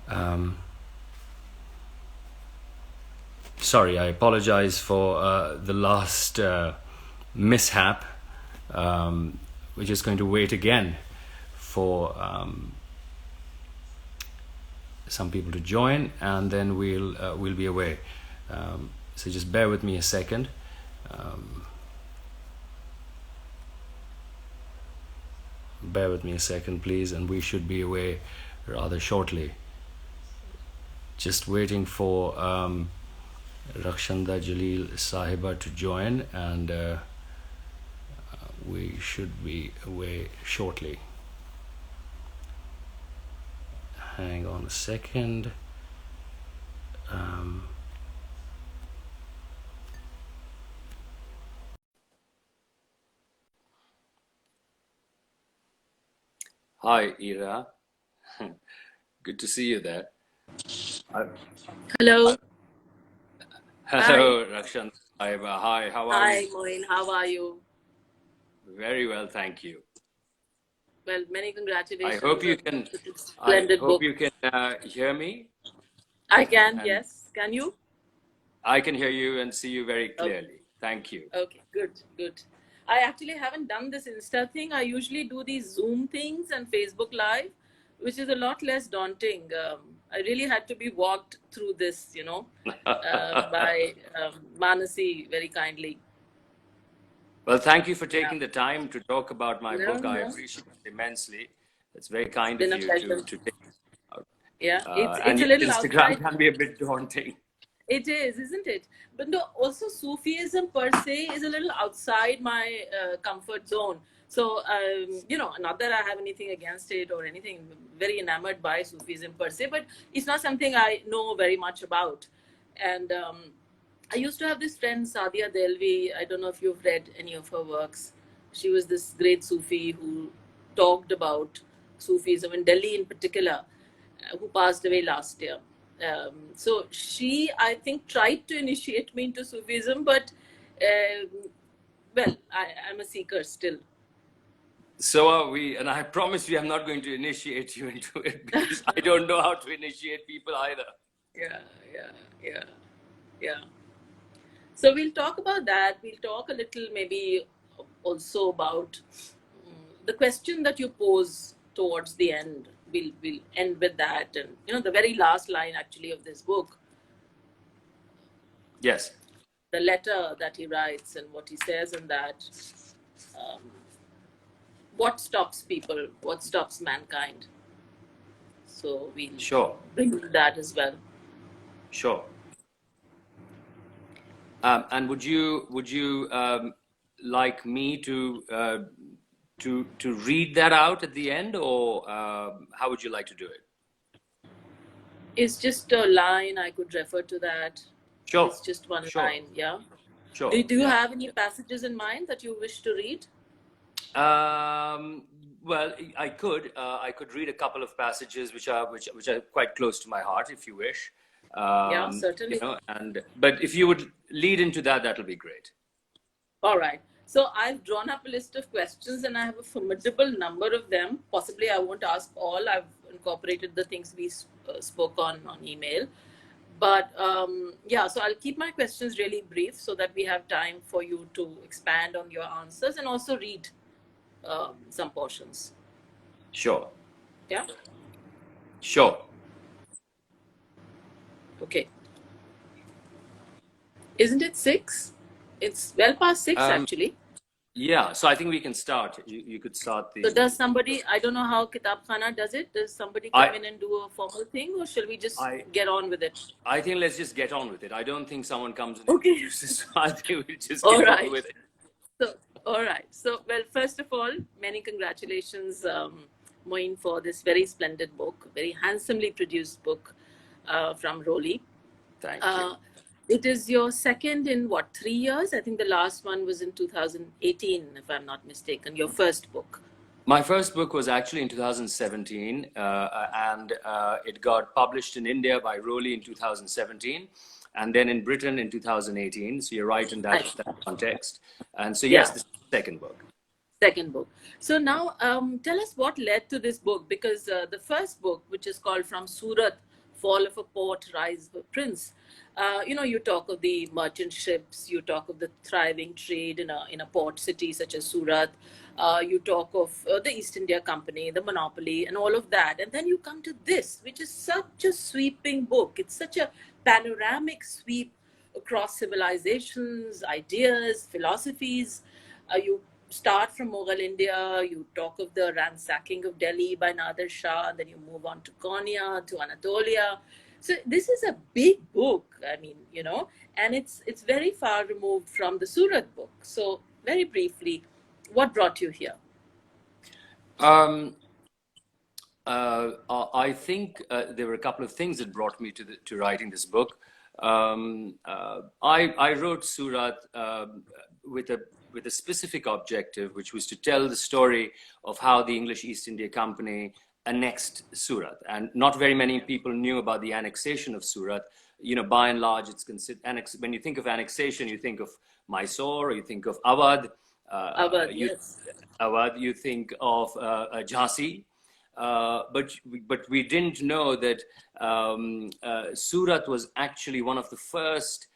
Um, Sorry, I apologize for the last mishap. We're just going to wait again for some people to join, and then we'll be away. So just bear with me a second. Bear with me a second, please, and we should be away rather shortly. Just waiting for Rakhshanda Jalil Sahiba to join, and we should be away shortly. Hang on a second. Hi, Ira. Good to see you there. Hello. Hello, Rakhshanda Sahiba. Hi, how are Hi, you? Moin. How are you? Very well, thank you. Well, many I congratulations hope you on can. this I splendid hope book. you can hear me, I can, and yes. Can you? I can hear you and see you very Okay, clearly. Thank you. okay, good. I actually haven't done this Insta thing. I usually do these Zoom things and Facebook Live, which is a lot less daunting. I really had to be walked through this, by Manasi very kindly. Well, thank you for Yeah. taking the time to talk about my No, book. I no. appreciate it immensely. It's very It's kind been of a you pleasure. to take it out. Yeah. And It's a yes, little Instagram outside. can be a bit daunting. It is, isn't it? But no, also Sufism per se is a little outside my comfort zone. So, not that I have anything against it or anything, very enamored by Sufism per se, but it's not something I know very much about. And I used to have this friend, Sadia Delvi. I don't know if you've read any of her works. She was this great Sufi who talked about Sufism in Delhi in particular, who passed away last year. So she, I think, tried to initiate me into Sufism, but I'm a seeker still. So are we, and I promise you I'm not going to initiate you into it because I don't know how to initiate people either. Yeah, yeah, yeah, yeah. So we'll talk about that. We'll talk a little maybe also about the question that you pose towards the end. We'll end with that, and the very last line actually of this book, Yes, the letter that he writes and what he says in that. Um, what stops people? What stops mankind? So we'll sure, bring that as well. sure. And would you like me to read that out at the end, or how would you like to do it? It's just a line. I could refer to that. Sure, It's just one sure, line. Yeah. sure. Do you Yeah. have any passages in mind that you wish to read? Um, well, I could read a couple of passages which are quite close to my heart, if you wish. Yeah, certainly. And but if you would lead into that, that'll be great. All right. So I've drawn up a list of questions and I have a formidable number of them. Possibly I won't ask all. I've incorporated the things we spoke on email. But yeah, so I'll keep my questions really brief so that we have time for you to expand on your answers and also read some portions. Sure, Yeah? sure. Okay. Isn't it 6? It's well past 6 Um, actually. yeah. So I think we can start. You could start So the. does somebody, I don't know how Kitab Khana does it. Does somebody come I in and do a formal thing or shall we just I get on with it? I think let's just get on with it. I don't think someone comes and Okay. introduces. So I think we'll just All get on right. with it. So, all right. So, well, first of all, many congratulations, Moin, for this very splendid book, very handsomely produced book from Roli. Thank you. Uh, it is your second in what, 3 years? I think the last one was in 2018, if I'm not mistaken, your first book. My first book was actually in 2017, and it got published in India by Roli in 2017, and then in Britain in 2018. So you're right in that context. And so, yes, Yeah, this is the second book. second book. So now tell us what led to this book, because the first book, which is called From Surat fall of a port, rise of a prince. You talk of the merchant ships, you talk of the thriving trade in a port city such as Surat, you talk of the East India Company, the monopoly, and all of that. And then you come to this, which is such a sweeping book. It's such a panoramic sweep across civilizations, ideas, philosophies. You start from Mughal India, you talk of the ransacking of Delhi by Nadir Shah, and then you move on to Konya, to Anatolia. So this is a big book, I mean, and it's very far removed from the Surat book. So very briefly, what brought you here? Um, I think there were a couple of things that brought me to writing this book. I wrote Surat with a specific objective, which was to tell the story of how the English East India Company annexed Surat, and not very many people knew about the annexation of Surat. By and large, it's considered when you think of annexation, you think of Mysore, or you think of Awadh. Awadh, yes. Awadh, you think of Jhansi. But we didn't know that Surat was actually one of the first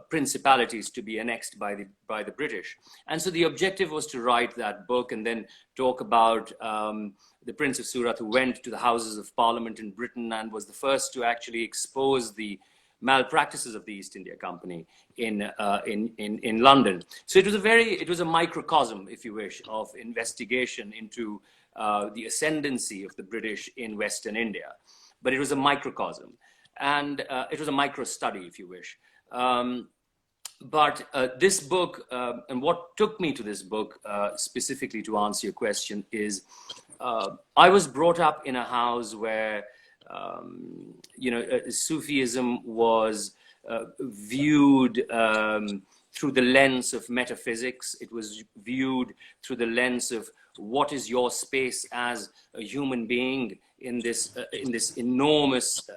principalities to be annexed by the British. And so the objective was to write that book and then talk about the Prince of Surat, who went to the Houses of Parliament in Britain and was the first to actually expose the malpractices of the East India Company in London. So it was a microcosm, if you wish, of investigation into the ascendancy of the British in Western India. But it was a microcosm, and it was a micro study, if you wish. But this book, and what took me to this book, specifically to answer your question, is I was brought up in a house where Sufism was viewed through the lens of metaphysics. It was viewed through the lens of what is your space as a human being in this enormous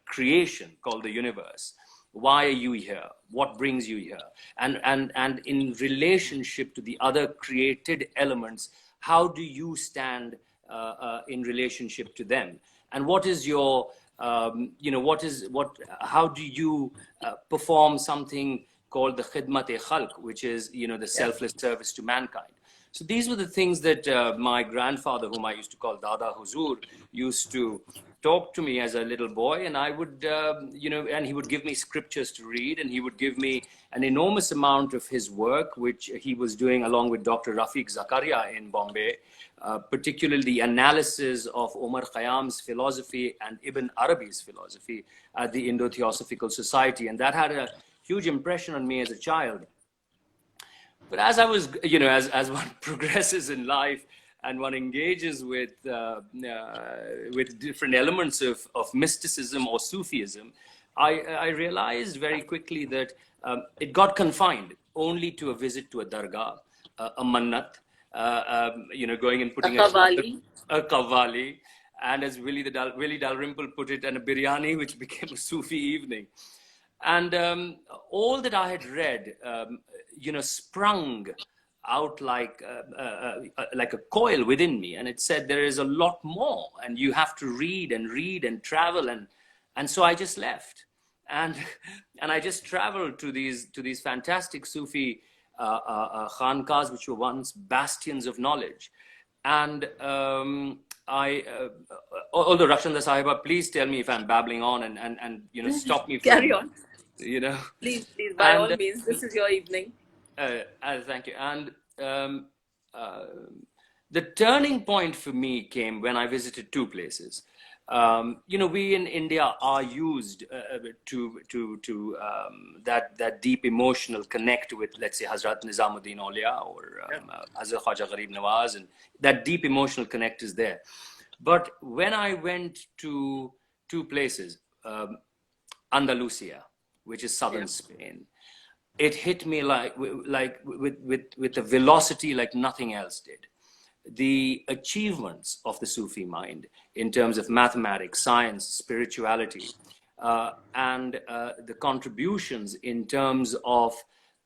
creation called the universe. Why are you here? What brings you here? And in relationship to the other created elements, how do you stand in relationship to them? And what is your how do you perform something called the khidmat-e-khalq, which is the selfless service to mankind? So these were the things that my grandfather, whom I used to call Dada Huzur, used to talk to me as a little boy, and I would, and he would give me scriptures to read, and he would give me an enormous amount of his work, which he was doing along with Dr. Rafiq Zakaria in Bombay, particularly the analysis of Omar Khayyam's philosophy and Ibn Arabi's philosophy at the Indo-Theosophical Society, and that had a huge impression on me as a child. But as I was, as one progresses in life and one engages with different elements of mysticism or Sufism, I realized very quickly that it got confined only to a visit to a dargah, a mannat, going and putting a qawwali, and as Willie Dalrymple put it, and a biryani, which became a Sufi evening. And all that I had read, sprung out like a coil within me, and it said there is a lot more, and you have to read and travel, and so I just left, and I just traveled to these fantastic Sufi khanqahs, which were once bastions of knowledge, and although Rakhshanda Sahiba, please tell me if I'm babbling on, and stop me. Carry on. Please, by all and, means, this is your evening. Thank you. And the turning point for me came when I visited two places. We in India are used to that deep emotional connect with, let's say, Hazrat Nizamuddin Aulia or Hazrat Khwaja Gharib Nawaz, and that deep emotional connect is there. But when I went to two places, Andalusia, which is southern Spain, it hit me like with a velocity like nothing else did. The achievements of the Sufi mind in terms of mathematics, science, spirituality, and the contributions in terms of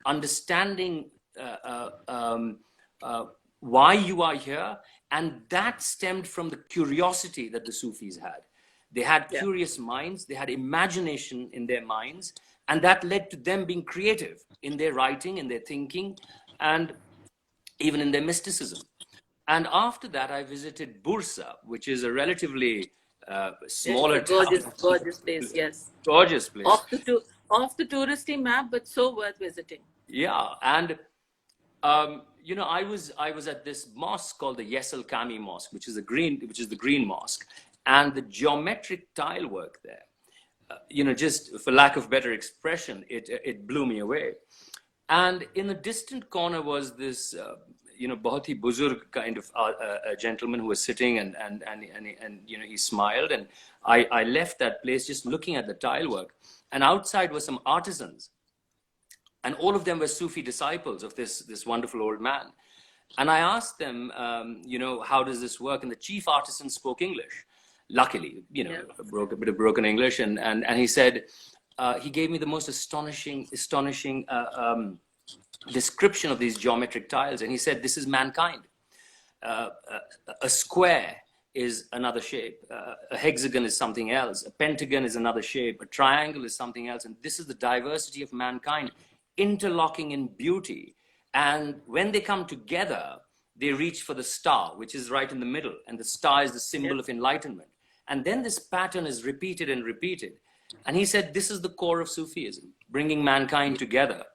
understanding why you are here, and that stemmed from the curiosity that the Sufis had. They had Yeah. curious minds, they had imagination in their minds, and that led to them being creative in their writing, in their thinking, and even in their mysticism. And after that, I visited Bursa, which is a relatively Yeah, it's a smaller town, gorgeous, gorgeous place. Yes. gorgeous place. Off the touristy map, but so worth visiting. Yeah, and I was at this mosque called the Yesel Kami Mosque, which is the green mosque, and the geometric tile work there. Just for lack of better expression, it blew me away. And in the distant corner was this, bahut hi buzurg kind of a gentleman who was sitting, and he smiled, and I left that place just looking at the tile work, and outside were some artisans, and all of them were Sufi disciples of this wonderful old man. And I asked them, how does this work? And the chief artisan spoke English. Luckily, Yeah. a bit of broken English, and he said, he gave me the most astonishing description of these geometric tiles, and he said, "This is mankind. Uh, a square is another shape. A hexagon is something else. A pentagon is another shape. A triangle is something else. And this is the diversity of mankind interlocking in beauty. And when they come together, they reach for the star, which is right in the middle. And the star is the symbol of enlightenment. And then this pattern is repeated and repeated. And he said, this is the core of Sufism, bringing mankind together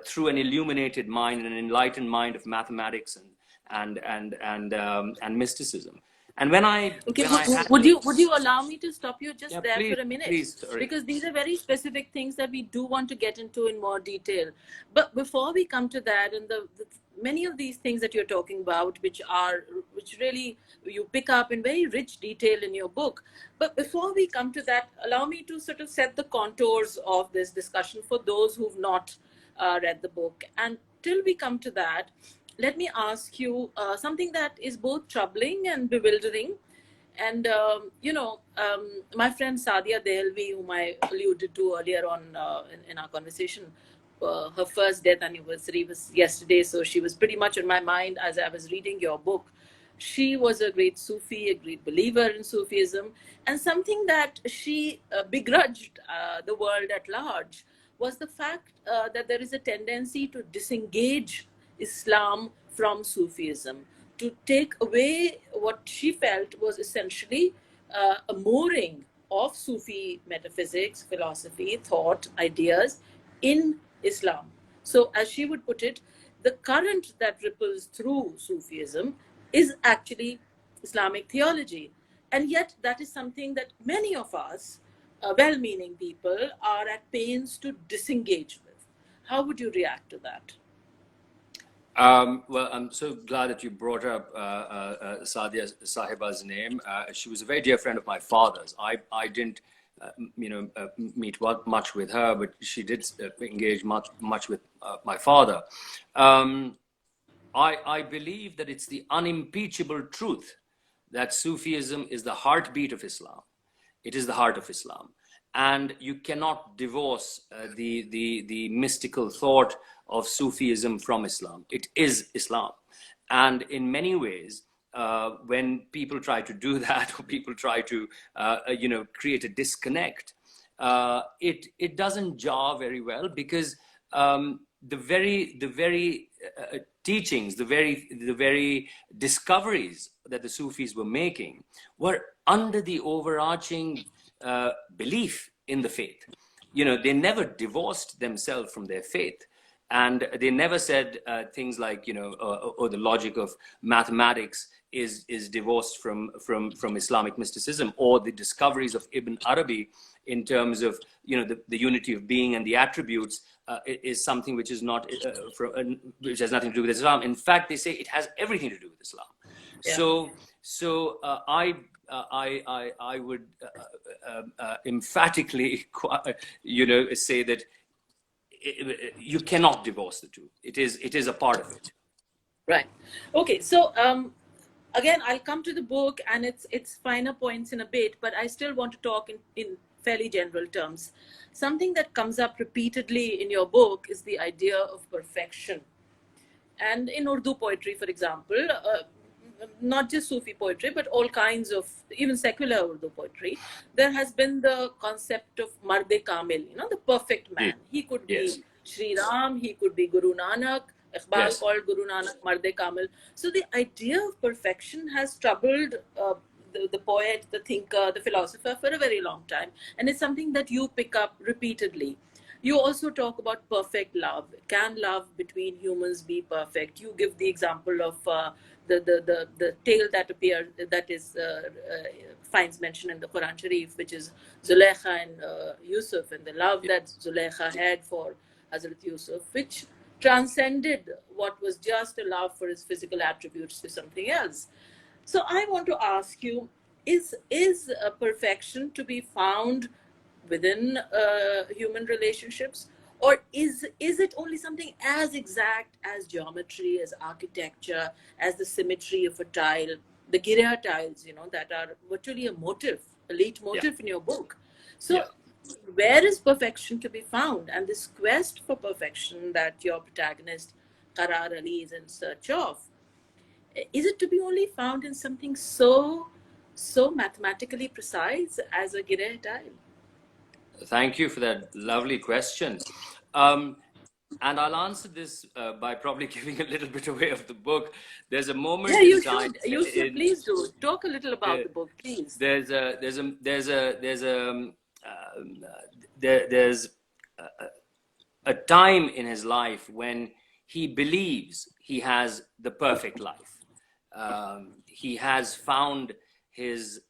through an illuminated mind, an enlightened mind of mathematics and mysticism. And would you allow me to stop you just there please, for a minute? Please, sorry. Because these are very specific things that we do want to get into in more detail. But before we come to that, and the many of these things that you're talking about, which really you pick up in very rich detail in your book. But before we come to that, allow me to sort of set the contours of this discussion for those who've not read the book. And till we come to that, let me ask you something that is both troubling and bewildering. And, my friend Sadia Dehelvi, whom I alluded to earlier on in our conversation, her first death anniversary was yesterday. So she was pretty much on my mind as I was reading your book. She was a great Sufi, a great believer in Sufism. And something that she begrudged the world at large was the fact that there is a tendency to disengage Islam from Sufism, to take away what she felt was essentially a mooring of Sufi metaphysics, philosophy, thought, ideas in Islam. So, as she would put it, the current that ripples through Sufism is actually Islamic theology. And yet, that is something that many of us, well-meaning people, are at pains to disengage with. How would you react to that? Well, I'm so glad that you brought up Sadia Sahiba's name. She was a very dear friend of my father's. I didn't, meet much with her, but she did engage much with my father. I believe that it's the unimpeachable truth that Sufism is the heartbeat of Islam. It is the heart of Islam. And you cannot divorce the mystical thought of Sufism from Islam. It is Islam. And in many ways, when people try to do that, or people try to, create a disconnect, it doesn't jar very well, because the very teachings, the very discoveries that the Sufis were making were under the overarching belief in the faith. They never divorced themselves from their faith. And they never said things like, the logic of mathematics is divorced from Islamic mysticism, or the discoveries of Ibn Arabi in terms of, the unity of being and the attributes is something which is not, which has nothing to do with Islam. In fact, they say it has everything to do with Islam. Yeah. So I would emphatically, say that you cannot divorce the two. It is a part of it. Right. Okay. So again, I'll come to the book and its finer points in a bit, but I still want to talk in fairly general terms. Something that comes up repeatedly in your book is the idea of perfection. And in Urdu poetry, for example, not just Sufi poetry, but all kinds of, even secular Urdu poetry, there has been the concept of Marde Kamil, the perfect man. He could Yes. be Sri Ram, he could be Guru Nanak. Iqbal called Guru Nanak Marde Kamil. So the idea of perfection has troubled the poet, the thinker, the philosopher for a very long time. And it's something that you pick up repeatedly. You also talk about perfect love. Can love between humans be perfect? You give the example of the tale that finds mention in the Quran Sharif, which is Zulaikha and Yusuf, and the love that Zulaikha had for Hazrat Yusuf, which transcended what was just a love for his physical attributes to something else. So I want to ask you, is a perfection to be found within human relationships, or is it only something as exact as geometry, as architecture, as the symmetry of a tile, the Giria tiles, that are virtually a leitmotif in your book? So where is perfection to be found? And this quest for perfection that your protagonist Qarar Ali is in search of, is it to be only found in something so mathematically precise as a Giria tile? Thank you for that lovely question. And I'll answer this by probably giving a little bit away of the book. There's a moment Yeah, in you time. should. You should. Please do. Talk a little about the book, please. There's a time in his life when he believes he has the perfect life. He has found his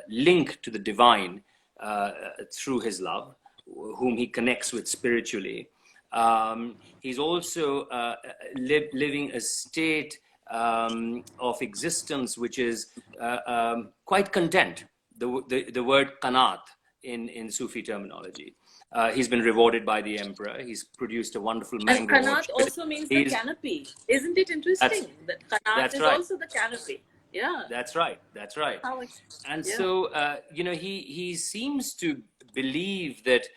link to the divine through his love, whom he connects with spiritually. He's also living a state of existence which is quite content. The word qanaat in Sufi terminology. He's been rewarded by the emperor. He's produced a wonderful mango. And qanaat also means the canopy. Isn't it interesting? That qanaat is also the canopy. Yeah. That's right. And so, he seems to believe that,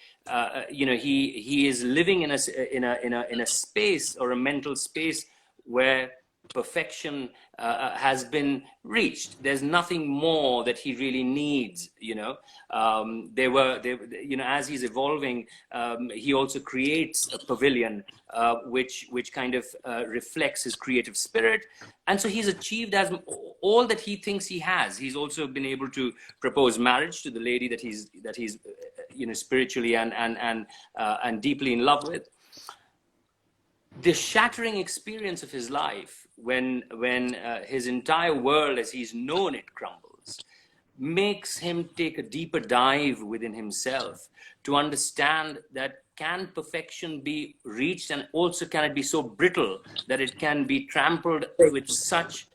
he is living in a space, or a mental space, where perfection has been reached. There's nothing more that he really needs. As he's evolving, he also creates a pavilion which kind of reflects his creative spirit, and so he's achieved as all that he thinks he has. He's also been able to propose marriage to the lady that he's spiritually and deeply in love with. The shattering experience of his life, when his entire world as he's known it crumbles, makes him take a deeper dive within himself to understand that can perfection be reached, and also can it be so brittle that it can be trampled with such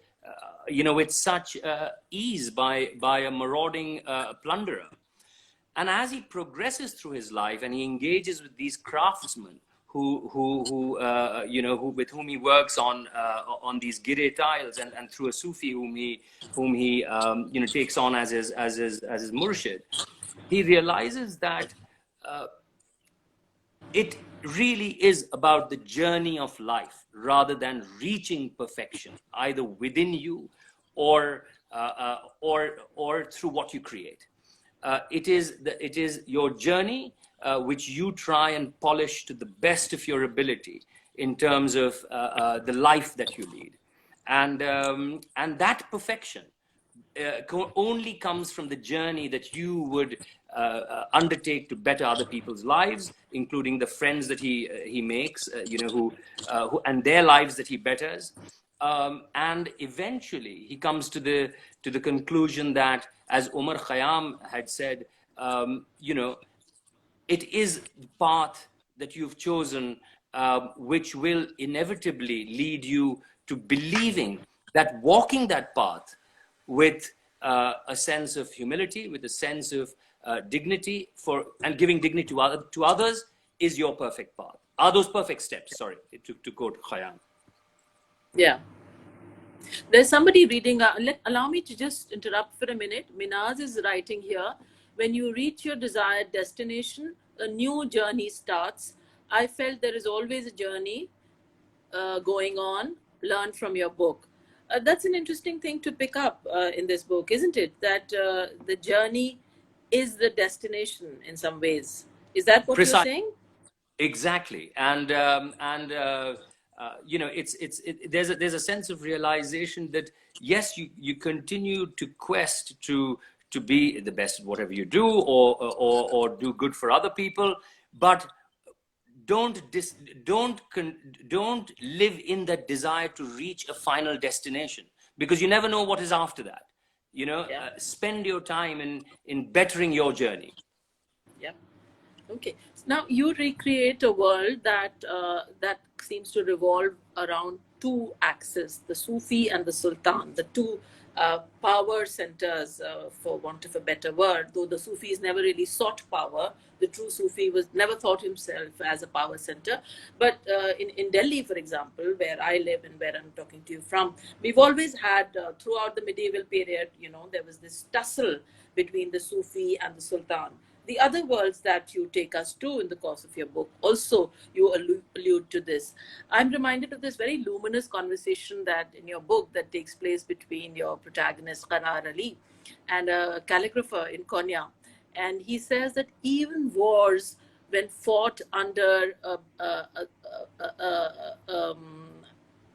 ease by a marauding plunderer. And as he progresses through his life and he engages with these craftsmen with whom he works on these Gire tiles, and through a Sufi whom he takes on as his murshid, he realizes that it really is about the journey of life rather than reaching perfection, either within you or through what you create. It is your journey which you try and polish to the best of your ability in terms of the life that you lead, and that perfection only comes from the journey that you would undertake to better other people's lives, including the friends that he makes, who and their lives that he betters, and eventually he comes to the conclusion that, as Omar Khayyam had said, it is the path that you've chosen which will inevitably lead you to believing that walking that path with a sense of humility, with a sense of dignity and giving dignity to others is your perfect path. Are those perfect steps? Sorry, to quote Khayyam. Yeah. There's somebody reading. Allow me to just interrupt for a minute. Minaz is writing here. When you reach your desired destination, a new journey starts. I felt there is always a journey going on. Learn from your book. That's an interesting thing to pick up in this book, isn't it? That the journey is the destination in some ways. Is that what you're Precise. saying? Exactly, you know, there's a sense of realization that yes, you continue to quest to be the best at whatever you do, or do good for other people, but don't live in that desire to reach a final destination, because you never know what is after that. You know, Yeah. spend your time in bettering your journey. Yeah. Okay. Now you recreate a world that seems to revolve around two axes: the Sufi and the Sultan, the two power centers, for want of a better word. Though the Sufis never really sought power, the true Sufi was never thought himself as a power center. But in Delhi, for example, where I live and where I'm talking to you from, we've always had throughout the medieval period, you know, there was this tussle between the Sufi and the Sultan. The other worlds that you take us to in the course of your book, also you allude to this. I'm reminded of this very luminous conversation that in your book that takes place between your protagonist Qarar Ali and a calligrapher in Konya. And he says that even wars, when fought under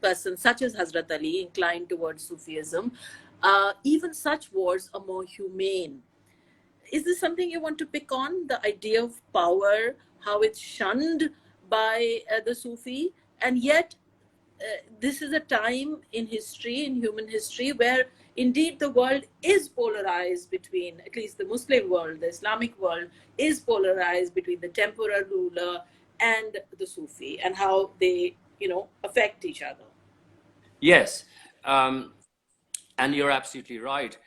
person such as Hazrat Ali, inclined towards Sufism, even such wars are more humane. Is this something you want to pick on? The idea of power, how it's shunned by the Sufi, and yet this is a time in history, in human history, where indeed the world is polarized between, at least the Muslim world, the Islamic world, is polarized between the temporal ruler and the Sufi, and how they, you know, affect each other. Yes, and you're absolutely right.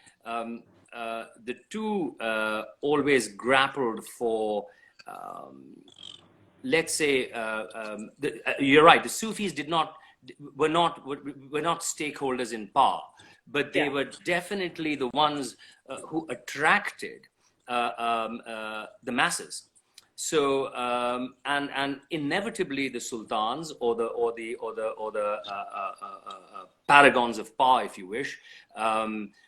The two always grappled for, let's say, you're right. The Sufis were not stakeholders in power, but they were definitely the ones who attracted the masses. So and inevitably the sultans or the paragons of power, if you wish,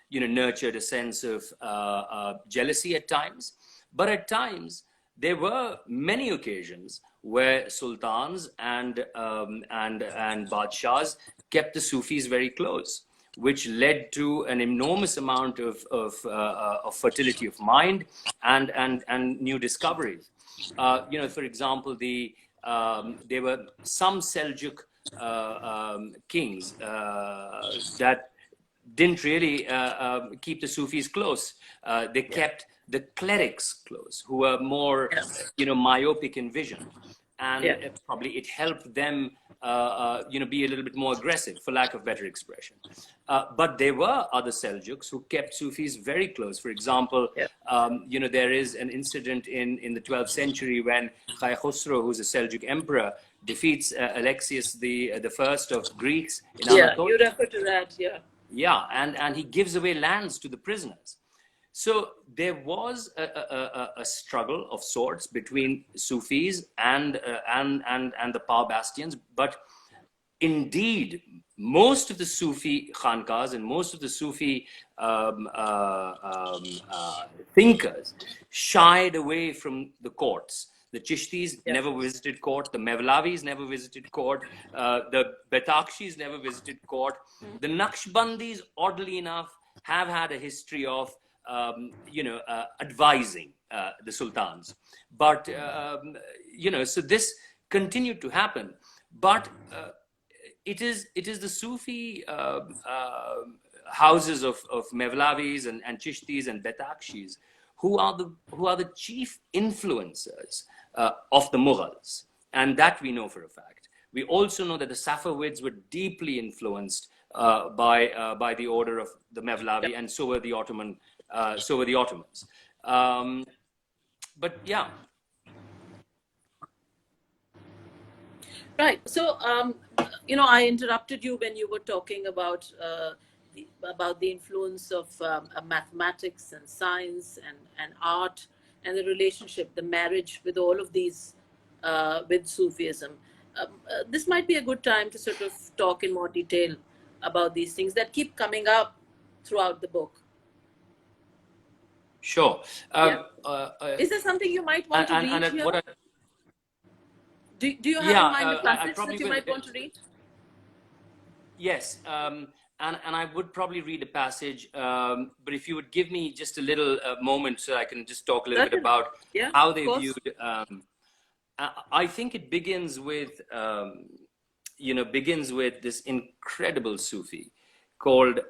you know, nurtured a sense of jealousy at times. But at times there were many occasions where sultans and badshahs kept the Sufis very close, which led to an enormous amount of fertility of mind and new discoveries. You know, for example, there were some Seljuk kings that didn't really keep the Sufis close. They kept the clerics close, who were more, you know, myopic in vision, and probably it helped them, you know, be a little bit more aggressive, for lack of better expression. But there were other Seljuks who kept Sufis very close. For example, you know, there is an incident in the 12th century when Khai Khosrow, who's a Seljuk emperor, defeats Alexius the first of Greeks in Anatolia. You refer to that, Yeah, and he gives away lands to the prisoners. So there was a struggle of sorts between Sufis and the power bastions, but indeed, most of the Sufi khankas and most of the Sufi thinkers shied away from the courts. The Chishtis never visited court. The Mevlavis never visited court. The Betakshis never visited court. The Naqshbandis, oddly enough, have had a history of, you know, advising the sultans. But, you know, so this continued to happen. But it is the Sufi houses of Mevlavis and Chishtis and Betakshis who are the chief influencers of the Mughals, and that we know for a fact. We also know that the Safavids were deeply influenced by the order of the Mevlavi, and so were the Ottomans. But yeah. Right. So, you know, I interrupted you when you were talking about the influence of mathematics and science and art and the relationship, the marriage with all of these, with Sufism. This might be a good time to sort of talk in more detail about these things that keep coming up throughout the book. Sure. Yeah. Is there something you might want to read here? Do you have in mind a passage that you might want to read? Yes. And I would probably read a passage, but if you would give me just a little moment so I can just talk a little bit about how they viewed. I think it begins with, this incredible Sufi called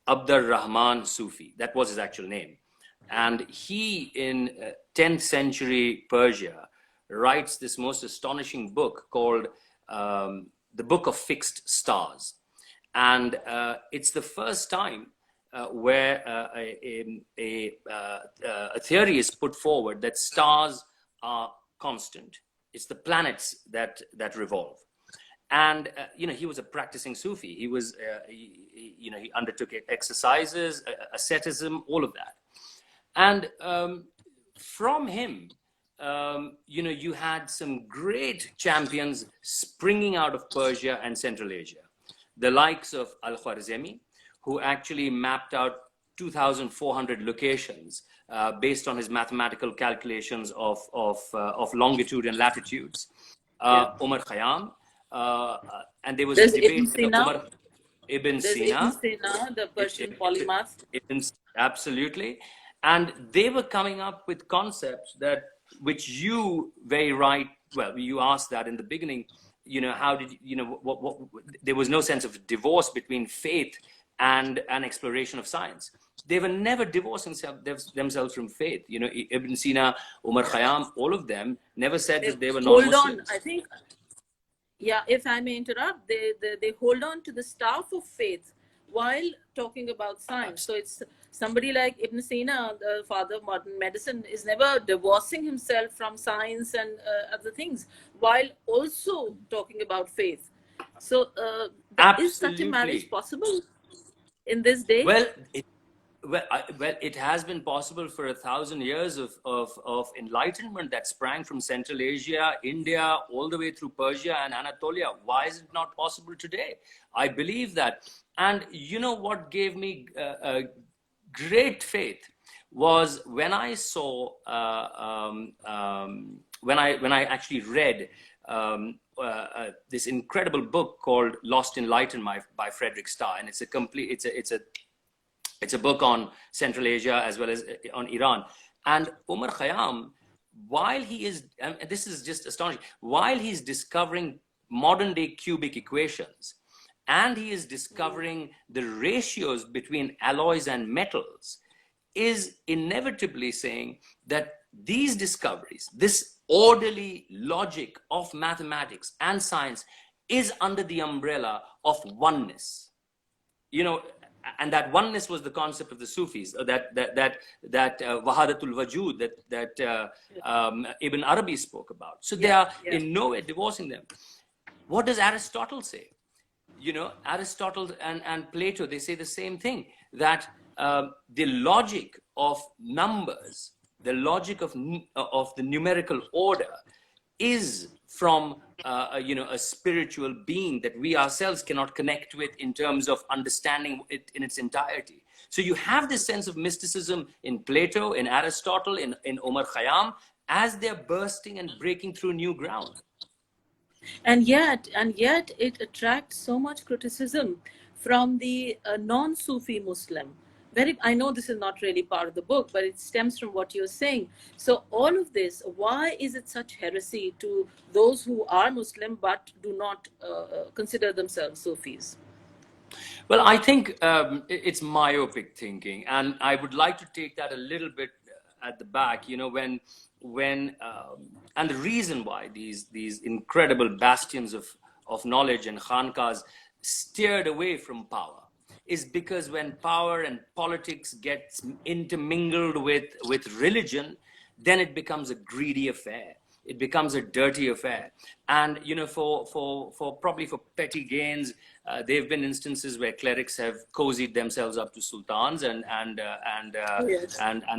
Abdur Rahman Sufi. That was his actual name. And he, in 10th century Persia, writes this most astonishing book called The Book of Fixed Stars. And it's the first time where a theory is put forward that stars are constant. It's the planets that revolve. And he was a practicing Sufi. He was, he undertook exercises, asceticism, all of that. And from him, you had some great champions springing out of Persia and Central Asia. The likes of Al-Khwarizmi, who actually mapped out 2,400 locations based on his mathematical calculations of longitude and latitudes. Omar Khayyam, and there was a debate. Ibn Sina, the Persian polymath. Absolutely. And they were coming up with concepts which you very right, well, you asked that in the beginning, how did, what there was no sense of divorce between faith and an exploration of science. They were never divorcing themselves from faith. Ibn Sina, Omar Khayyam, all of them never said that they were non-Muslims. Hold on, I think, if I may interrupt, they hold on to the staff of faith while talking about science. So it's somebody like Ibn Sina, the father of modern medicine, is never divorcing himself from science and other things, while also talking about faith. So is such a marriage possible in this day? Well, it has been possible for 1,000 years of enlightenment that sprang from Central Asia, India, all the way through Persia and Anatolia. Why is it not possible today? I believe that. And what gave me great faith was when I saw, when I actually read this incredible book called Lost Enlightenment by Frederick Starr, and it's a book on Central Asia as well as on Iran. And Omar Khayyam, while he is, and this is just astonishing, while he's discovering modern day cubic equations, and he is discovering the ratios between alloys and metals, is inevitably saying that these discoveries, this orderly logic of mathematics and science, is under the umbrella of oneness. And that oneness was the concept of the Sufis, that Wahadatul Wajud that Ibn Arabi spoke about. So they are in no way divorcing them. What does Aristotle say? Aristotle and Plato, they say the same thing, that the logic of numbers, the logic of the numerical order is from a spiritual being that we ourselves cannot connect with in terms of understanding it in its entirety. So you have this sense of mysticism in Plato, in Aristotle, in Omar Khayyam, as they're bursting and breaking through new ground. And yet it attracts so much criticism from the non-Sufi Muslim. I know this is not really part of the book, but it stems from what you're saying. So all of this, why is it such heresy to those who are Muslim but do not consider themselves Sufis? Well, I think it's myopic thinking, and I would like to take that a little bit at the back. When and the reason why these incredible bastions of knowledge and khankas steered away from power is because when power and politics gets intermingled with religion, then it becomes a greedy affair. It becomes a dirty affair. And, for petty gains, there have been instances where clerics have cozied themselves up to sultans and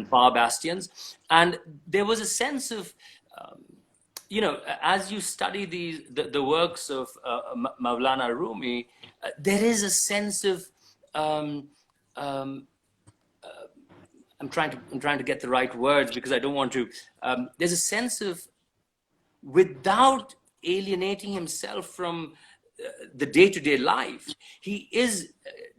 power bastions. And there was a sense of as you study the works of Maulana Rumi, there is a sense of um, um, I'm trying to get the right words because I don't want to. There's a sense of, without alienating himself from the day-to-day life, he is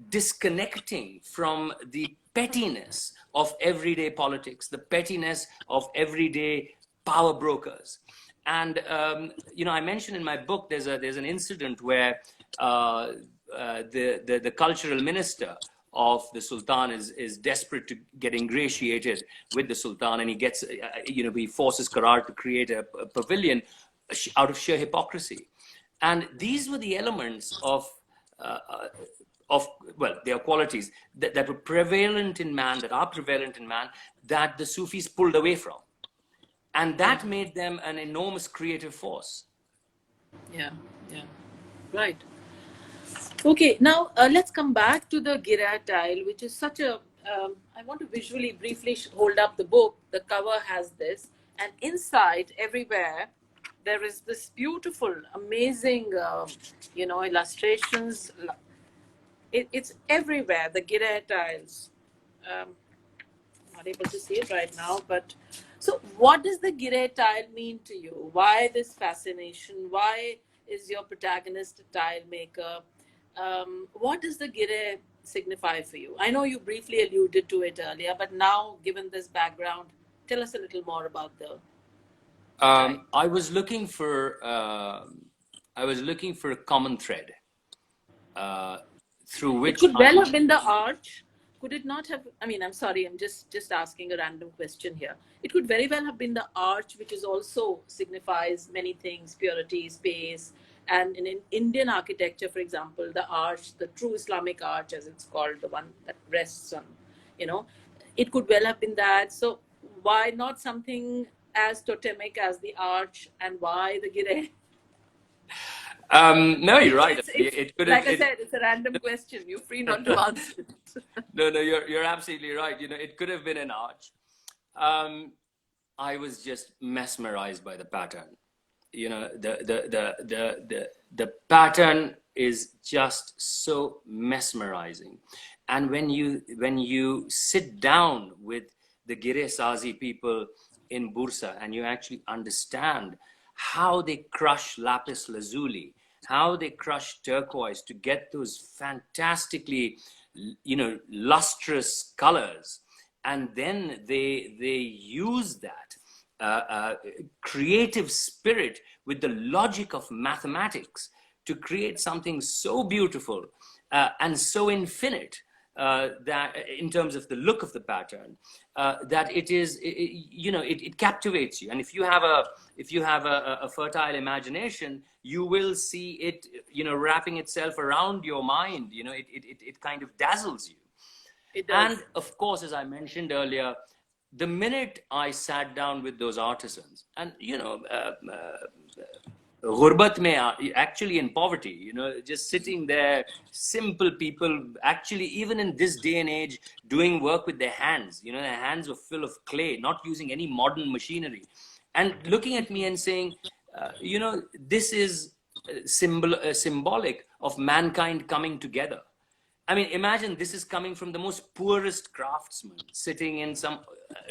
disconnecting from the pettiness of everyday politics, the pettiness of everyday power brokers. And I mentioned in my book there's an incident where the cultural minister of the Sultan is desperate to get ingratiated with the Sultan, and he gets he forces Karar to create a pavilion out of sheer hypocrisy. And these were the elements uh, well, they are qualities that were prevalent in man, that are prevalent in man, that the Sufis pulled away from. And that made them an enormous creative force. Yeah, yeah, right. Okay, now let's come back to the Gira tile, which is such a. I want to visually briefly hold up the book. The cover has this, and inside, everywhere, there is this beautiful, amazing, illustrations. It's everywhere, the Gira tiles. Not able to see it right now, but so what does the Gira tile mean to you? Why this fascination? Why is your protagonist a tile maker? What does the Gira signify for you? I know you briefly alluded to it earlier, but now, given this background, tell us a little more about the tile. I was looking for a common thread through It which could well have been the arch. Could it not have? I mean, I'm sorry, I'm just asking a random question here. It could very well have been the arch, which is also signifies many things: purity, space. And in Indian architecture, for example, the arch, the true Islamic arch, as it's called, the one that rests on, it could well have been that. So why not something as totemic as the arch, and why the Gire? No, you're right. It's It could have. like I said, it's a random question. You're free not to answer it. No, you're absolutely right. It could have been an arch. I was just mesmerized by the pattern. The pattern is just so mesmerizing. And when you sit down with the Gire Sazi people in Bursa and you actually understand how they crush lapis lazuli, how they crush turquoise to get those fantastically, lustrous colors, and then they use that creative spirit with the logic of mathematics to create something so beautiful and so infinite that in terms of the look of the pattern, that it captivates you. And if you have a fertile imagination, you will see it wrapping itself around your mind. It kind of dazzles you. It does. And of course, as I mentioned earlier, the minute I sat down with those artisans, and ghurbat mein, actually in poverty, just sitting there, simple people, actually even in this day and age, doing work with their hands. Their hands were full of clay, not using any modern machinery, and looking at me and saying, this is symbolic of mankind coming together. I mean, imagine this is coming from the most poorest craftsman sitting in some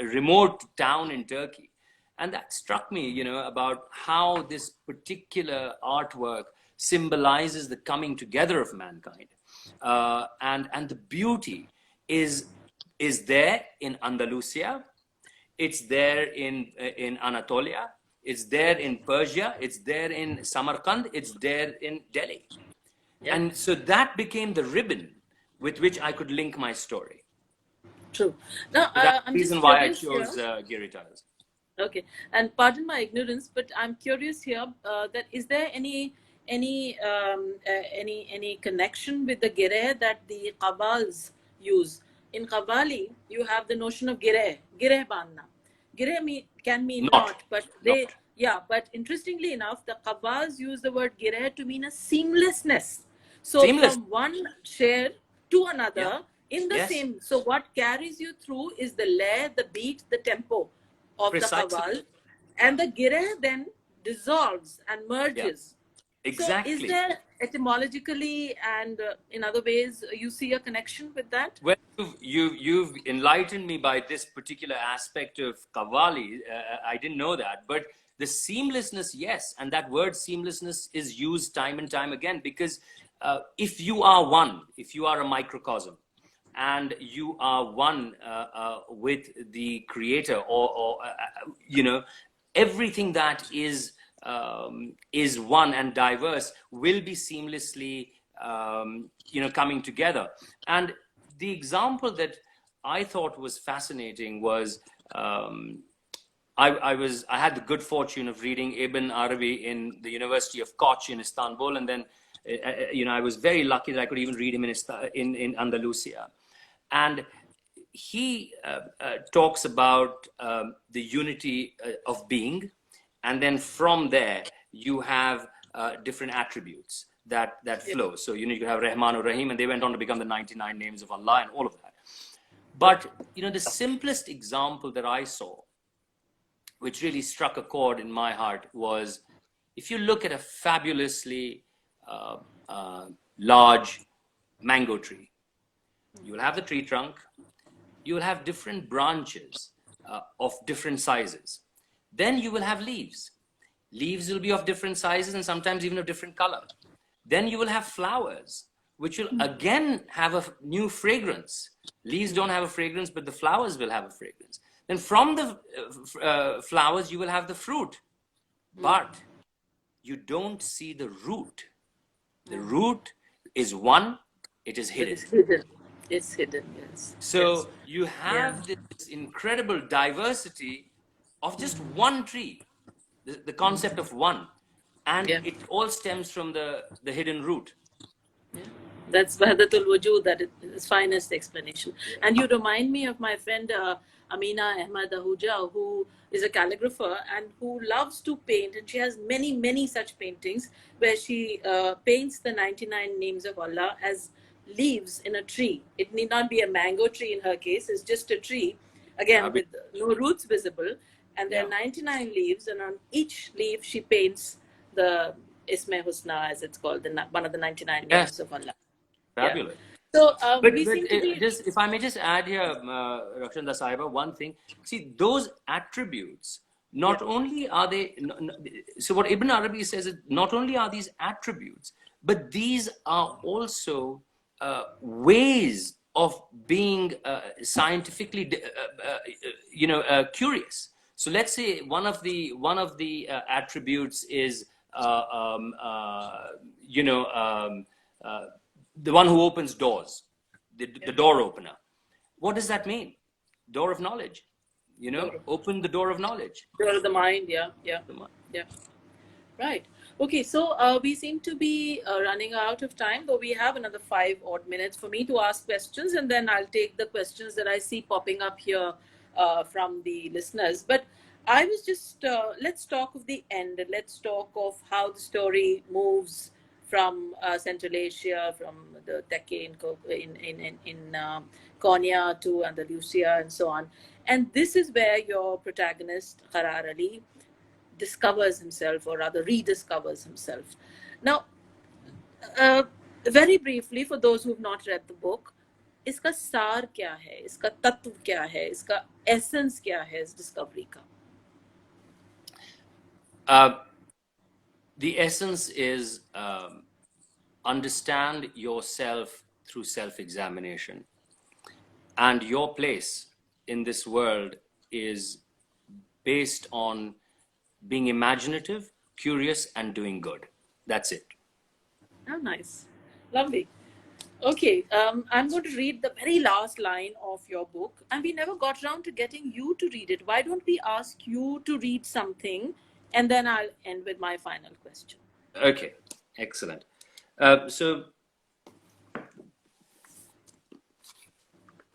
remote town in Turkey. And that struck me, about how this particular artwork symbolizes the coming together of mankind. And the beauty is there in Andalusia, it's there in Anatolia, it's there in Persia, it's there in Samarkand, it's there in Delhi. Yeah. And so that became the ribbon with which I could link my story. True. Now, that's the I'm reason just why I chose Giri tiles. Okay, and pardon my ignorance, but I'm curious here. That is there any connection with the Gire that the Qabbals use? In Qabbali, you have the notion of Gire banna. Gire can mean not, but they But interestingly enough, the Qabbals use the word Gire to mean a seamlessness. So from one share to another in the same. So what carries you through is the layer, the beat, the tempo of the Qabbal, and the Gire then dissolves and Yeah, merges. So is exactly. there etymologically and in other ways you see a connection with that? Well, you've enlightened me by this particular aspect of Qawwali. I didn't know that, but the seamlessness, yes, and that word seamlessness is used time and time again, because if you are one, if you are a microcosm, and you are one with the Creator, or everything that is one and diverse will be seamlessly coming together. And the example that I thought was fascinating was, I had the good fortune of reading Ibn Arabi in the University of Koch in Istanbul, and then I was very lucky that I could even read him in Andalusia. And he talks about the unity of being, and then from there you have different attributes that flow. So you have Rahman or Rahim, and they went on to become the 99 names of Allah and all of that. But the simplest example that I saw, which really struck a chord in my heart, was if you look at a fabulously large mango tree, you will have the tree trunk, you will have different branches of different sizes. Then you will have leaves. Leaves will be of different sizes and sometimes even of different color. Then you will have flowers, which will again have a new fragrance. Leaves don't have a fragrance, but the flowers will have a fragrance. Then from the flowers, you will have the fruit. But you don't see the root. The root is one, it is hidden. It's hidden. It's hidden, yes. So you have this incredible diversity of just one tree, the concept of one. And it all stems from the hidden root. Yeah. That's Wahdatul Wujud, that is finest explanation. And you remind me of my friend Amina Ahmad Ahuja, who is a calligrapher and who loves to paint. And she has many, many such paintings where she paints the 99 names of Allah as leaves in a tree. It need not be a mango tree in her case, it's just a tree, again, with no roots visible. And there are 99 leaves, and on each leaf she paints the Isme Husna, as it's called, one of the 99 names of Allah. Fabulous. So, but just, if I may just add here, Rakhshanda Sahiba, one thing. See, those attributes, not only are they, so what Ibn Arabi says is, not only are these attributes, but these are also ways of being scientifically, curious. So let's say one of the attributes is, the one who opens doors, the door opener. What does that mean? Door of knowledge. Open the door of knowledge. Door of the mind, yeah. Right. Okay, so we seem to be running out of time, though we have another 5 odd minutes for me to ask questions, and then I'll take the questions that I see popping up here from the listeners. But I was just, let's talk of the end, and let's talk of how the story moves from Central Asia, from the Tekke in Konya to Andalusia and so on. And this is where your protagonist, Qarar Ali, discovers himself, or rather rediscovers himself. Now, very briefly, for those who've not read the book, iska saar kya hai, iska tattv kya hai, iska essence kya hai is discovery ka? The essence is understand yourself through self-examination. And your place in this world is based on being imaginative, curious, and doing good. That's it. Oh, nice. Lovely. Okay, I'm going to read the very last line of your book. And we never got around to getting you to read it. Why don't we ask you to read something? And then I'll end with my final question. Okay, excellent. So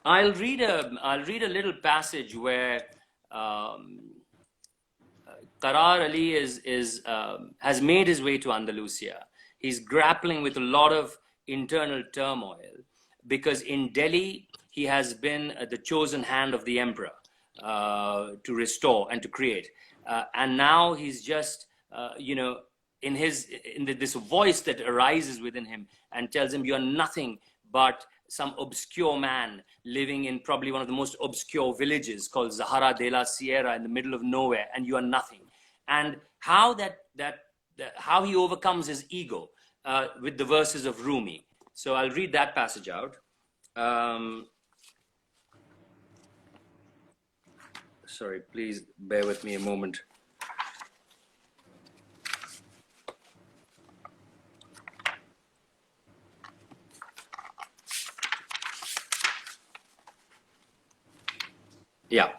I'll read a little passage where Qarar Ali has made his way to Andalusia. He's grappling with a lot of internal turmoil because in Delhi he has been the chosen hand of the emperor to restore and to create. And now he's just this voice that arises within him and tells him, you're nothing but some obscure man living in probably one of the most obscure villages called Zahara de la Sierra in the middle of nowhere, and you are nothing. And how how he overcomes his ego with the verses of Rumi. So I'll read that passage out. Sorry, please bear with me a moment. Yeah.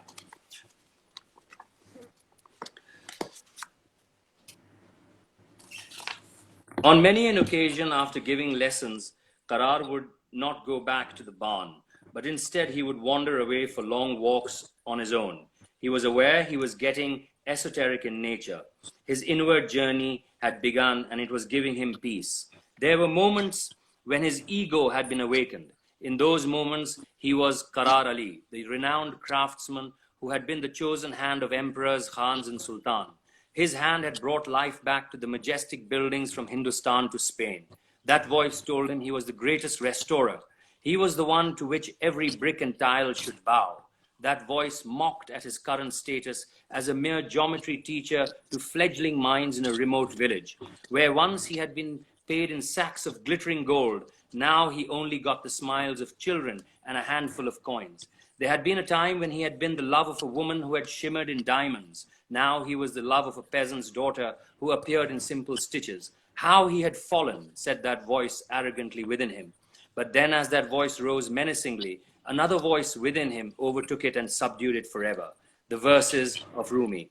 On many an occasion, after giving lessons, Qarar would not go back to the barn, but instead he would wander away for long walks on his own. He was aware he was getting esoteric in nature. His inward journey had begun, and it was giving him peace. There were moments when his ego had been awakened. In those moments, he was Qarar Ali, the renowned craftsman who had been the chosen hand of emperors, khans, and sultan. His hand had brought life back to the majestic buildings from Hindustan to Spain. That voice told him he was the greatest restorer. He was the one to which every brick and tile should bow. That voice mocked at his current status as a mere geometry teacher to fledgling minds in a remote village, where once he had been paid in sacks of glittering gold. Now he only got the smiles of children and a handful of coins. There had been a time when he had been the love of a woman who had shimmered in diamonds. Now he was the love of a peasant's daughter who appeared in simple stitches. How he had fallen, said that voice arrogantly within him. But then as that voice rose menacingly, another voice within him overtook it and subdued it forever. The verses of Rumi.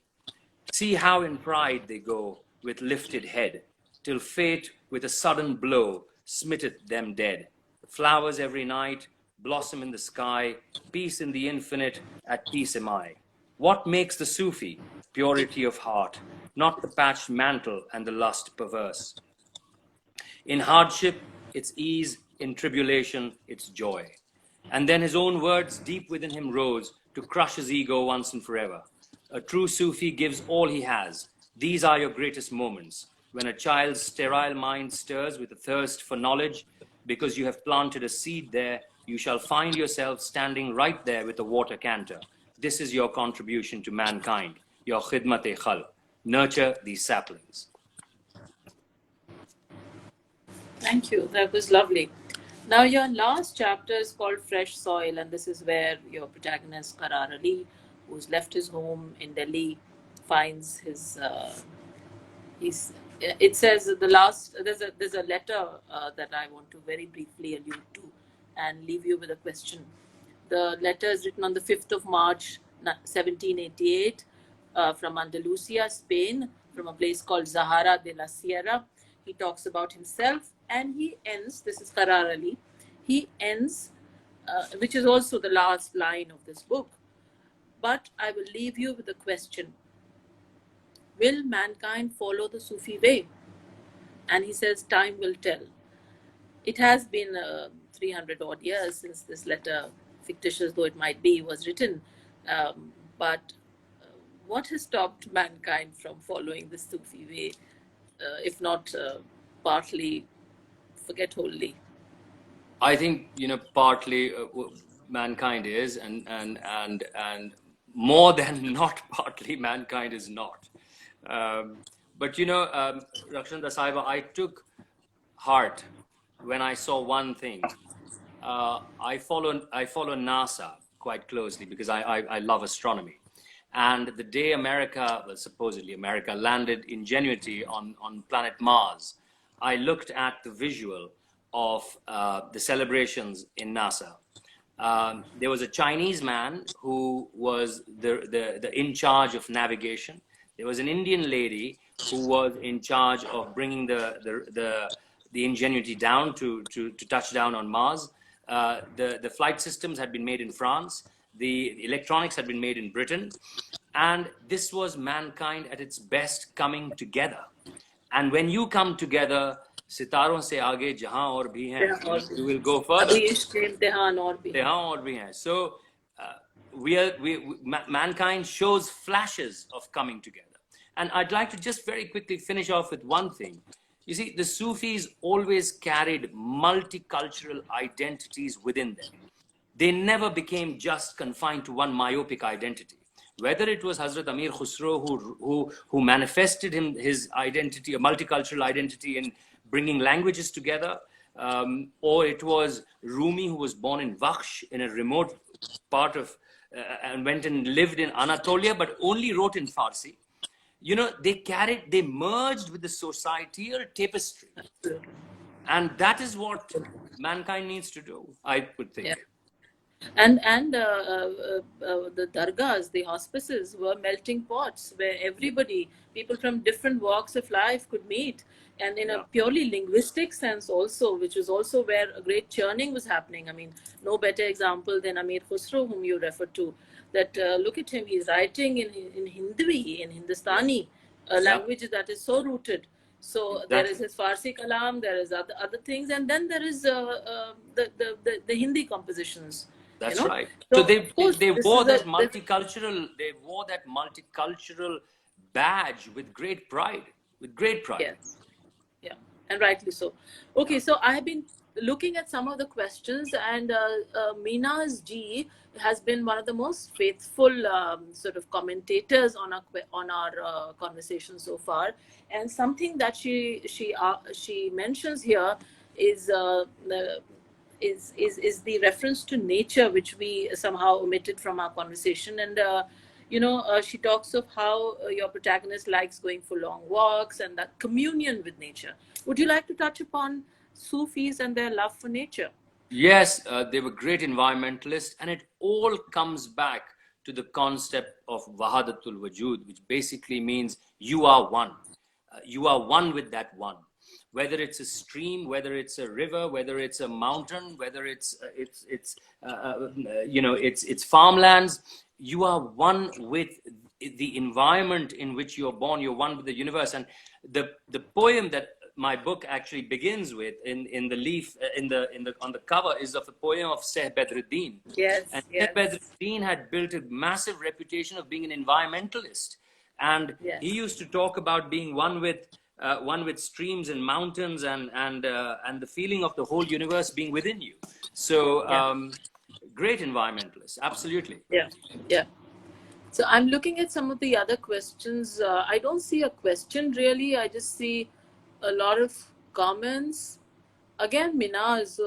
See how in pride they go with lifted head, till fate with a sudden blow smitteth them dead. Flowers every night blossom in the sky, peace in the infinite, at peace am I. What makes the Sufi? Purity of heart, not the patched mantle and the lust perverse. In hardship, it's ease, in tribulation, it's joy. And then his own words deep within him rose to crush his ego once and forever. A true Sufi gives all he has. These are your greatest moments, when a child's sterile mind stirs with a thirst for knowledge. Because you have planted a seed there, you shall find yourself standing right there with a water canter. This is your contribution to mankind, your khidmat-e-khalq. Nurture these saplings. Thank you. That was lovely. Now, your last chapter is called Fresh Soil, and this is where your protagonist, Qarar Ali, who's left his home in Delhi, finds it says the last, there's a letter that I want to very briefly allude to and leave you with a question. The letter is written on the 5th of March, 1788, from Andalusia, Spain, from a place called Zahara de la Sierra. He talks about himself, and he ends, this is Qarar Ali, he ends, which is also the last line of this book. But I will leave you with a question. Will mankind follow the Sufi way? And he says, time will tell. It has been 300 odd years since this letter, fictitious though it might be, was written. But what has stopped mankind from following the Sufi way, if not partly, forget wholly? I think, partly mankind is, and more than not partly mankind is not. But Rakhshanda Sahiba, I took heart when I saw one thing. I follow NASA quite closely because I love astronomy. And the day supposedly America landed Ingenuity on planet Mars, I looked at the visual of the celebrations in NASA. There was a Chinese man who was the in charge of navigation. There was an Indian lady who was in charge of bringing the Ingenuity down to touch down on Mars. The flight systems had been made in France. The electronics had been made in Britain. And this was mankind at its best coming together. And when you come together, Sitaron se aage jahan aur bhi hain, you will go further. So mankind shows flashes of coming together. And I'd like to just very quickly finish off with one thing. You see, the Sufis always carried multicultural identities within them. They never became just confined to one myopic identity. Whether it was Hazrat Amir Khusro who manifested his identity, a multicultural identity, in bringing languages together, or it was Rumi, who was born in Vakhsh, in a remote part of, and went and lived in Anatolia, but only wrote in Farsi. You know, they merged with the societal tapestry. And that is what mankind needs to do, I would think. Yeah. And the dargahs, the hospices, were melting pots where everybody, people from different walks of life, could meet. And in a purely linguistic sense also, which was also where a great churning was happening. I mean, no better example than Amir Khusro, whom you referred to. That look at him, he's writing in Hindi, in Hindustani, a language that is so rooted. So there is his Farsi kalam, there is other things, and then there is the Hindi compositions. That's right. So they wore that multicultural badge with great pride. Yes. Yeah, and rightly so. Okay, so I have been looking at some of the questions, and Meena's G has been one of the most faithful sort of commentators on our conversation so far. And something that she mentions here is the reference to nature, which we somehow omitted from our conversation. And she talks of how your protagonist likes going for long walks and that communion with nature. Would you like to touch upon Sufis and their love for nature? Yes, they were great environmentalists, and it all comes back to the concept of Wahadatul Wujud, which basically means you are one. You are one with that one. Whether it's a stream, whether it's a river, whether it's a mountain, whether it's farmlands, you are one with the environment in which you're born. You're one with the universe. And the poem that my book actually begins with in the leaf on the cover is of a poem of Sheikh Bedruddin. Yes. And Sheikh Bedruddin had built a massive reputation of being an environmentalist, and he used to talk about being one with streams and mountains and the feeling of the whole universe being within you. So great environmentalists, absolutely. Yeah. So I'm looking at some of the other questions. I don't see a question really. I just see a lot of comments. Again, Minaz,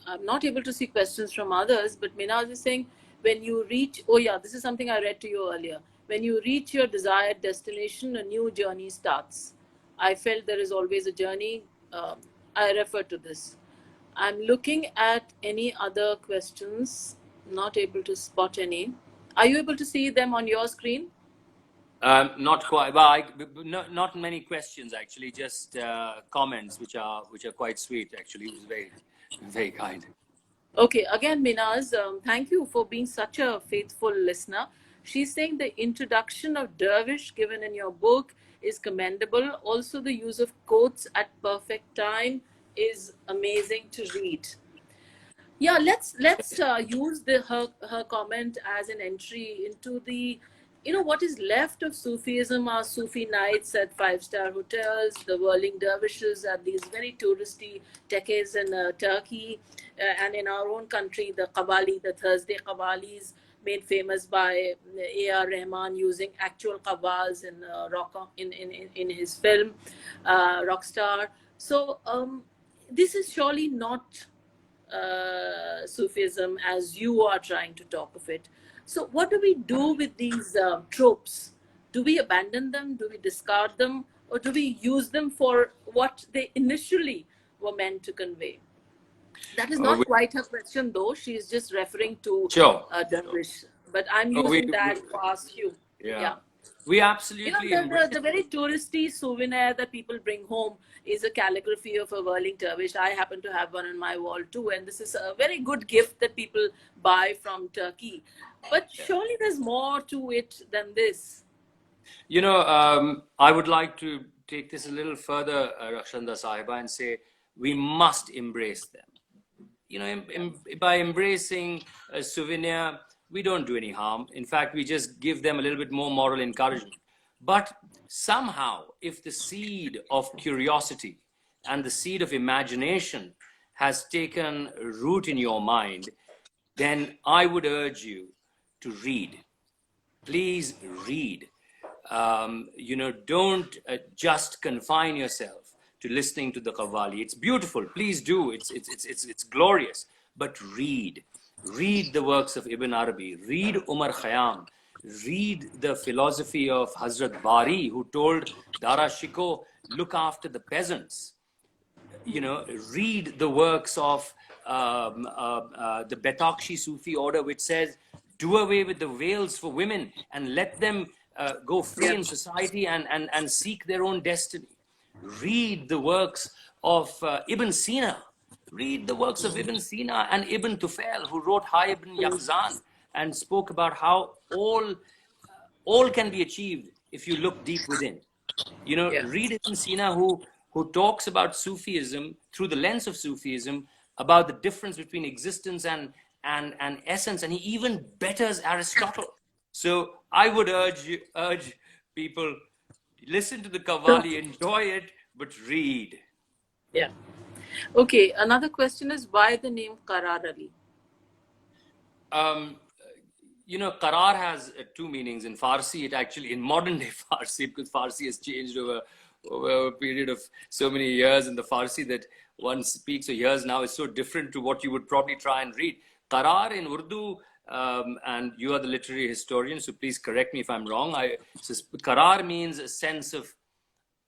I'm not able to see questions from others, but Minaz is saying, when you reach, this is something I read to you earlier. When you reach your desired destination, a new journey starts. I felt there is always a journey. I refer to this. I'm looking at any other questions, not able to spot any. Are you able to see them on your screen? Not quite. Well, not many questions actually. Just comments, which are quite sweet. Actually, it was very, very kind. Okay. Again, Minaz, thank you for being such a faithful listener. She's saying the introduction of dervish given in your book is commendable. Also, the use of quotes at perfect time is amazing to read. Yeah, let's use her comment as an entry into the, what is left of Sufism, our Sufi nights at 5-star hotels, the whirling dervishes at these very touristy tekkes in Turkey, and in our own country, the Qawwali, the Thursday Qawwalis, made famous by A.R. Rahman using actual qawwals in his film Rockstar. So this is surely not Sufism as you are trying to talk of it. So what do we do with these tropes? Do we abandon them? Do we discard them? Or do we use them for what they initially were meant to convey? That is not quite her question, though. She is just referring to dervish. But I'm using that to ask you. Yeah. We absolutely. The very touristy souvenir that people bring home is a calligraphy of a whirling dervish. I happen to have one on my wall too, and this is a very good gift that people buy from Turkey. But surely there's more to it than this. I would like to take this a little further, Rakhshanda Sahiba, and say we must embrace them. By embracing a souvenir, we don't do any harm. In fact, we just give them a little bit more moral encouragement. But somehow, if the seed of curiosity and the seed of imagination has taken root in your mind, then I would urge you to read. Please read. Don't just confine yourself to listening to the Qawwali. It's beautiful. Please do. It's glorious. But read. Read the works of Ibn Arabi. Read Umar Khayyam. Read the philosophy of Hazrat Bari, who told Dara Shikoh, look after the peasants. Read the works of the Betakshi Sufi order, which says, do away with the veils for women and let them go free in society and seek their own destiny. Read the works of Ibn Sina. Read the works of Ibn Sina and Ibn Tufail, who wrote Hay Ibn Yaqzan and spoke about how all can be achieved if you look deep within. Read Ibn Sina, who talks about Sufism through the lens of Sufism, about the difference between existence and essence, and he even betters Aristotle. So I would urge people, listen to the Qawwali, enjoy it, but read. Yeah. Okay. Another question is, why the name Qarar Ali? Qarar has two meanings. In Farsi, it actually, in modern day Farsi, because Farsi has changed over a period of so many years, and the Farsi that one speaks or hears now is so different to what you would probably try and read. Qarar in Urdu, and you are the literary historian, so please correct me if I'm wrong. Qarar means a sense of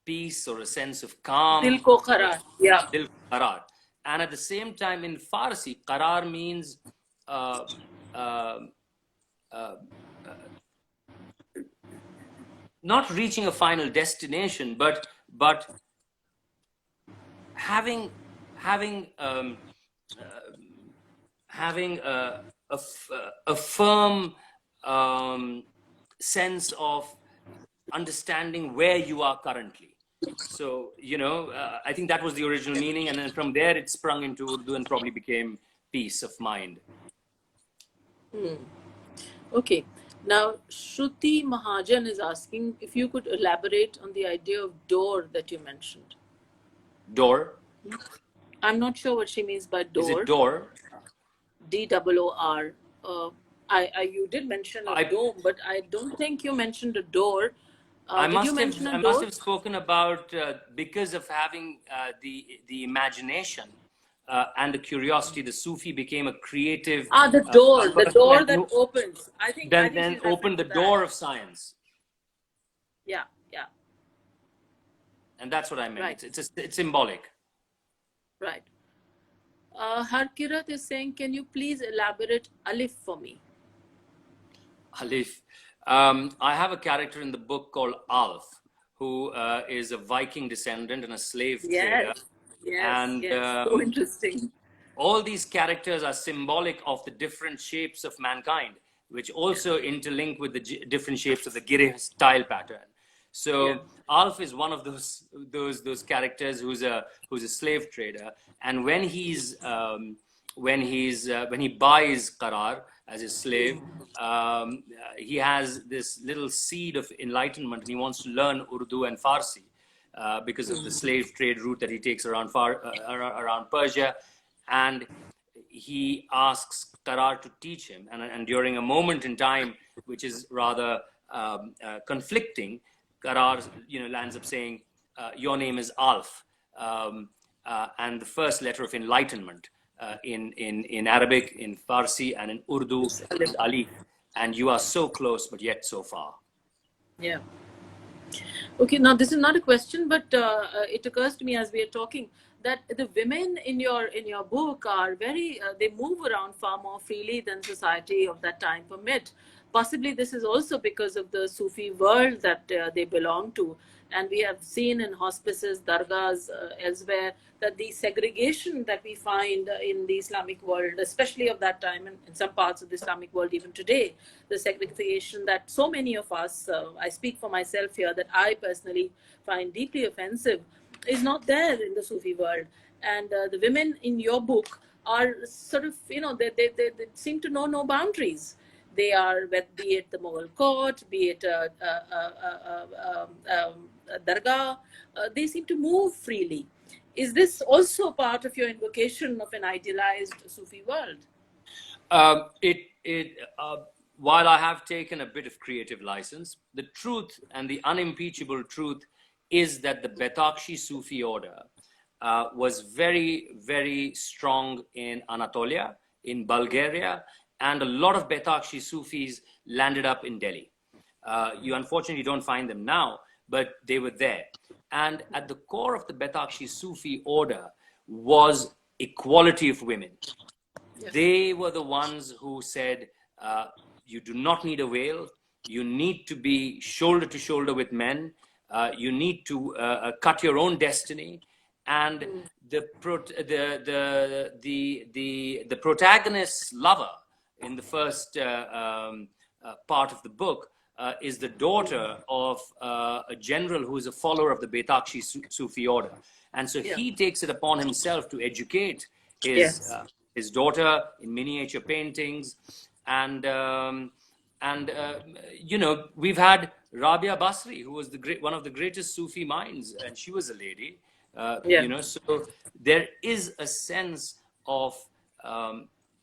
peace or a sense of calm. Dil ko qarar. Yeah. Dil ko qarar. And at the same time, in Farsi, qarar means not reaching a final destination, but having a firm sense of understanding where you are currently. So, I think that was the original meaning, and then from there it sprung into Urdu and probably became peace of mind. Okay. Now, Shruti Mahajan is asking if you could elaborate on the idea of door that you mentioned. Door? I'm not sure what she means by door. Is it door? D-O-O-R. You did mention a dome, but I don't think you mentioned a door. I must have spoken about because of having the imagination and the curiosity, the Sufi became a creative. The door that opens. I think then opened the door of science. Yeah. And that's what I meant. Right. It's symbolic. Right. Harkirat is saying, can you please elaborate Alif for me? Alif. I have a character in the book called Alf, who is a Viking descendant and a slave trader. Yes, so interesting. All these characters are symbolic of the different shapes of mankind, which also interlink with the different shapes of the Gireh style pattern. So Alf is one of those characters who's a slave trader, and when he buys Qarar as his slave, he has this little seed of enlightenment, and he wants to learn Urdu and Farsi because of the slave trade route that he takes around Persia, and he asks Qarar to teach him, and during a moment in time which is rather conflicting, Qarar lands up saying, your name is Alf, and the first letter of enlightenment in Arabic, in Farsi, and in Urdu is Alif, and you are so close but yet so far. Yeah. Okay, now this is not a question, but it occurs to me as we are talking that the women in your book are very, they move around far more freely than society of that time permit. Possibly this is also because of the Sufi world that they belong to. And we have seen in hospices, dargahs, elsewhere, that the segregation that we find in the Islamic world, especially of that time and in some parts of the Islamic world even today, the segregation that so many of us, I speak for myself here, that I personally find deeply offensive, is not there in the Sufi world. And the women in your book are sort of, they seem to know no boundaries. They are, be it the Mughal court, be it a dargah, they seem to move freely. Is this also part of your invocation of an idealized Sufi world? While I have taken a bit of creative license, the truth and the unimpeachable truth is that the Betakshi Sufi order was very, very strong in Anatolia, in Bulgaria, and a lot of Betakshi Sufis landed up in Delhi. You unfortunately don't find them now, but they were there. And at the core of the Betakshi Sufi order was equality of women. They were the ones who said, you do not need a veil. You need to be shoulder to shoulder with men. You need to cut your own destiny. And the protagonist's lover in the first part of the book is the daughter of a general who is a follower of the Betakshi Sufi order. And so he takes it upon himself to educate his daughter in miniature paintings. And you know, we've had Rabia Basri, who was one of the greatest Sufi minds, and she was a lady. You know, so there is a sense of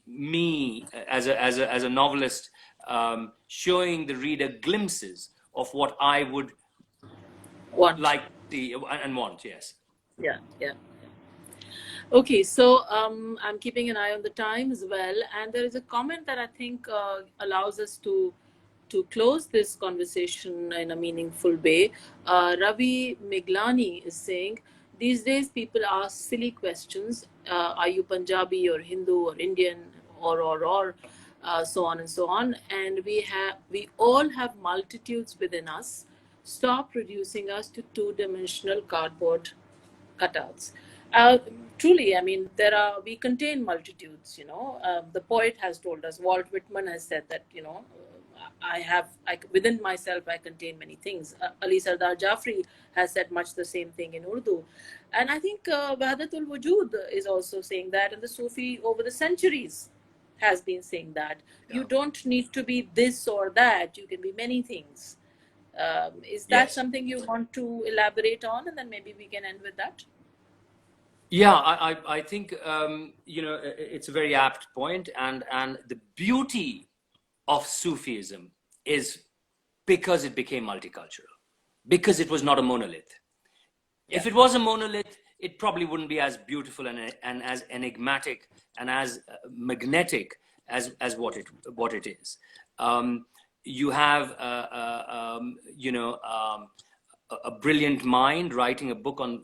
me as a novelist showing the reader glimpses of what I would like to see and want. Yes. Yeah. Okay, so I'm keeping an eye on the time as well, and there is a comment that I think allows us to close this conversation in a meaningful way. Ravi Miglani is saying, these days people ask silly questions. Are you Punjabi or Hindu or Indian or so on and so on? And we all have multitudes within us. Stop reducing us to two-dimensional cardboard cutouts. Truly, I mean, we contain multitudes, you know. The poet has told us, Walt Whitman has said that, you know, within myself, I contain many things. Ali Sardar Jafri has said much the same thing in Urdu. And I think Wahdatul Wujud is also saying that, and the Sufi over the centuries has been saying that. You don't need to be this or that, you can be many things. Is that something you want to elaborate on? And then maybe we can end with that. Yeah, I think, you know, it's a very apt point. And the beauty of Sufism is because it became multicultural, because it was not a monolith. If it was a monolith, it probably wouldn't be as beautiful and as enigmatic and as magnetic as what it is. You have, you know, a brilliant mind writing a book on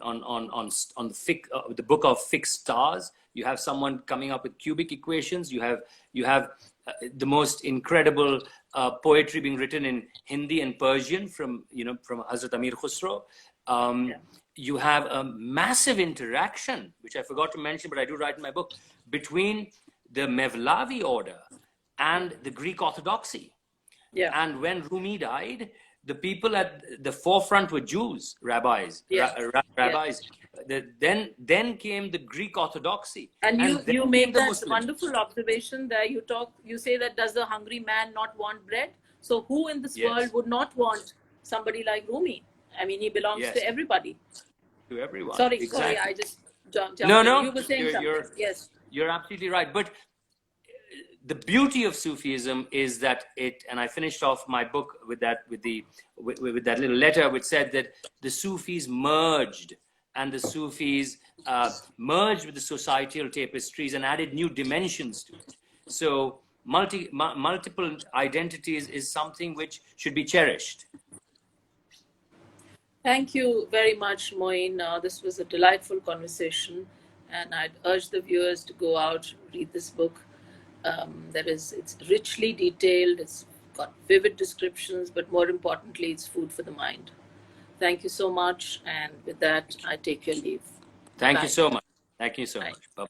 the book of fixed stars. You have someone coming up with cubic equations. You have the most incredible poetry being written in Hindi and Persian from Hazrat Amir Khusro. You have a massive interaction, which I forgot to mention, but I do write in my book, between the Mevlavi order and the Greek Orthodoxy. And when Rumi died, the people at the forefront were Jews, rabbis. Then came the Greek Orthodoxy. And you make that wonderful observation that you say that, does the hungry man not want bread? So who in this world would not want somebody like Rumi? I mean, he belongs to everybody. To everyone. Sorry, I just jumped in. No, you were saying something. Yes. You're absolutely right. But the beauty of Sufism is that and I finished off my book with that little letter which said that the Sufis merged, and the Sufis merged with the societal tapestries and added new dimensions to it. So multiple identities is something which should be cherished. Thank you very much, Moin. This was a delightful conversation, and I'd urge the viewers to go out, read this book. It's richly detailed, it's got vivid descriptions, but more importantly, it's food for the mind. Thank you so much, and with that, I take your leave. Thank you so much. Thank you so much. Bye.